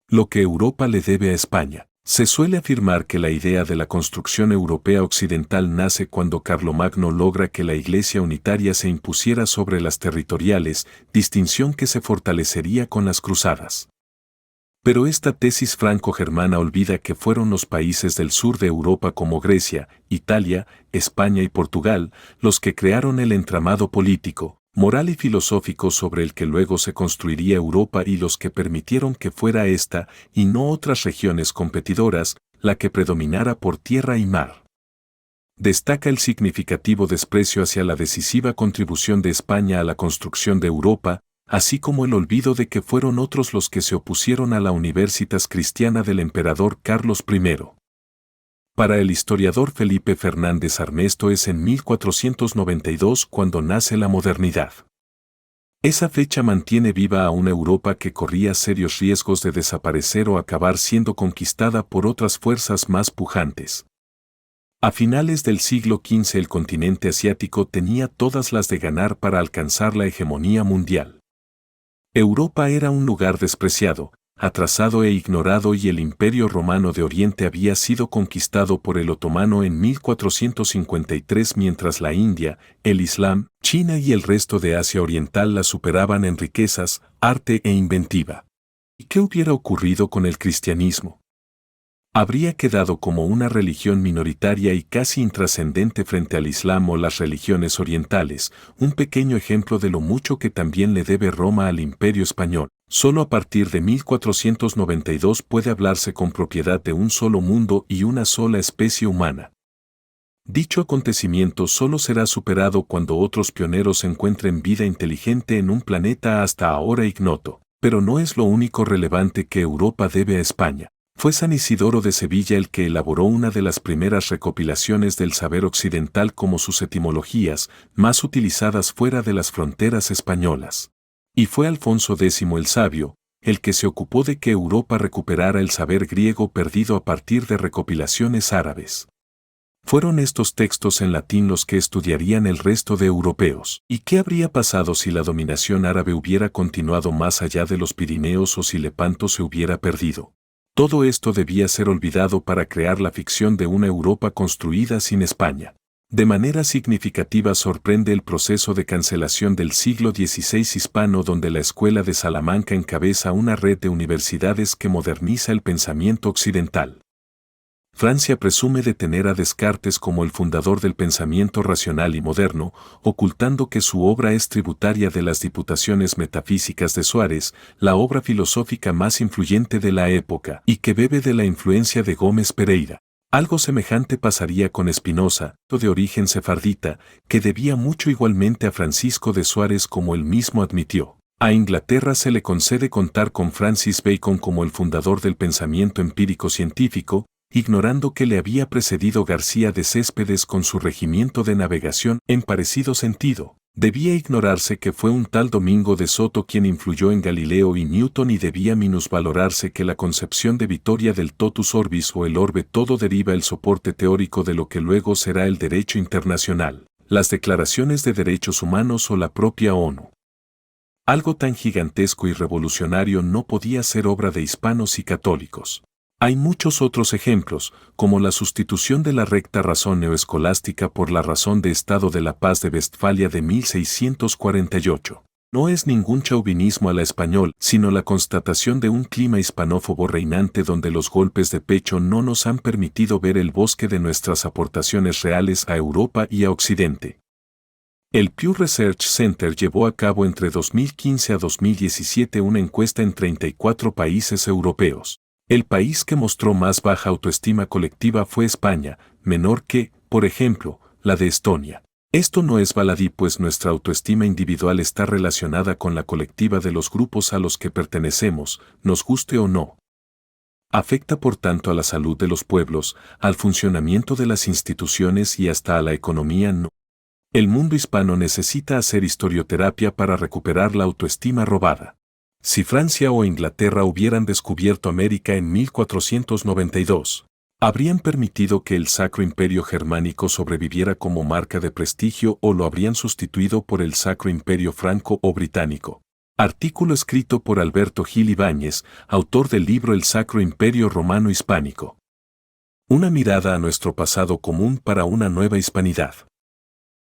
Lo que Europa le debe a España. Se suele afirmar que la idea de la construcción europea occidental nace cuando Carlomagno logra que la Iglesia unitaria se impusiera sobre las territoriales, distinción que se fortalecería con las cruzadas. Pero esta tesis franco-germana olvida que fueron los países del sur de Europa como Grecia, Italia, España y Portugal los que crearon el entramado político, moral y filosófico sobre el que luego se construiría Europa y los que permitieron que fuera esta, y no otras regiones competidoras, la que predominara por tierra y mar. Destaca el significativo desprecio hacia la decisiva contribución de España a la construcción de Europa, así como el olvido de que fueron otros los que se opusieron a la Universitas Cristiana del emperador Carlos I. Para el historiador Felipe Fernández Armesto es en 1492 cuando nace la modernidad. Esa fecha mantiene viva a una Europa que corría serios riesgos de desaparecer o acabar siendo conquistada por otras fuerzas más pujantes. A finales del siglo XV el continente asiático tenía todas las de ganar para alcanzar la hegemonía mundial. Europa era un lugar despreciado, atrasado e ignorado y el Imperio Romano de Oriente había sido conquistado por el otomano en 1453 mientras la India, el Islam, China y el resto de Asia Oriental la superaban en riquezas, arte e inventiva. ¿Y qué hubiera ocurrido con el cristianismo? Habría quedado como una religión minoritaria y casi intrascendente frente al Islam o las religiones orientales, un pequeño ejemplo de lo mucho que también le debe Roma al Imperio Español. Solo a partir de 1492 puede hablarse con propiedad de un solo mundo y una sola especie humana. Dicho acontecimiento solo será superado cuando otros pioneros encuentren vida inteligente en un planeta hasta ahora ignoto. Pero no es lo único relevante que Europa debe a España. Fue San Isidoro de Sevilla el que elaboró una de las primeras recopilaciones del saber occidental como sus etimologías, más utilizadas fuera de las fronteras españolas. Y fue Alfonso X el Sabio, el que se ocupó de que Europa recuperara el saber griego perdido a partir de recopilaciones árabes. Fueron estos textos en latín los que estudiarían el resto de europeos. ¿Y qué habría pasado si la dominación árabe hubiera continuado más allá de los Pirineos o si Lepanto se hubiera perdido? Todo esto debía ser olvidado para crear la ficción de una Europa construida sin España. De manera significativa sorprende el proceso de cancelación del siglo XVI hispano donde la Escuela de Salamanca encabeza una red de universidades que moderniza el pensamiento occidental. Francia presume de tener a Descartes como el fundador del pensamiento racional y moderno, ocultando que su obra es tributaria de las Diputaciones Metafísicas de Suárez, la obra filosófica más influyente de la época, y que bebe de la influencia de Gómez Pereira. Algo semejante pasaría con Spinoza, de origen sefardita, que debía mucho igualmente a Francisco de Suárez como él mismo admitió. A Inglaterra se le concede contar con Francis Bacon como el fundador del pensamiento empírico científico, ignorando que le había precedido García de Céspedes con su regimiento de navegación en parecido sentido. Debía ignorarse que fue un tal Domingo de Soto quien influyó en Galileo y Newton y debía minusvalorarse que la concepción de Vittoria del totus orbis o el orbe todo deriva el soporte teórico de lo que luego será el derecho internacional, las declaraciones de derechos humanos o la propia ONU. Algo tan gigantesco y revolucionario no podía ser obra de hispanos y católicos. Hay muchos otros ejemplos, como la sustitución de la recta razón neoescolástica por la razón de Estado de la Paz de Westfalia de 1648. No es ningún chauvinismo a la español, sino la constatación de un clima hispanófobo reinante donde los golpes de pecho no nos han permitido ver el bosque de nuestras aportaciones reales a Europa y a Occidente. El Pew Research Center llevó a cabo entre 2015 a 2017 una encuesta en 34 países europeos. El país que mostró más baja autoestima colectiva fue España, menor que, por ejemplo, la de Estonia. Esto no es baladí pues nuestra autoestima individual está relacionada con la colectiva de los grupos a los que pertenecemos, nos guste o no. Afecta por tanto a la salud de los pueblos, al funcionamiento de las instituciones y hasta a la economía no. El mundo hispano necesita hacer historioterapia para recuperar la autoestima robada. Si Francia o Inglaterra hubieran descubierto América en 1492, ¿habrían permitido que el Sacro Imperio Germánico sobreviviera como marca de prestigio o lo habrían sustituido por el Sacro Imperio Franco o Británico? Artículo escrito por Alberto Gil Ibáñez, autor del libro El Sacro Imperio Romano Hispánico. Una mirada a nuestro pasado común para una nueva hispanidad.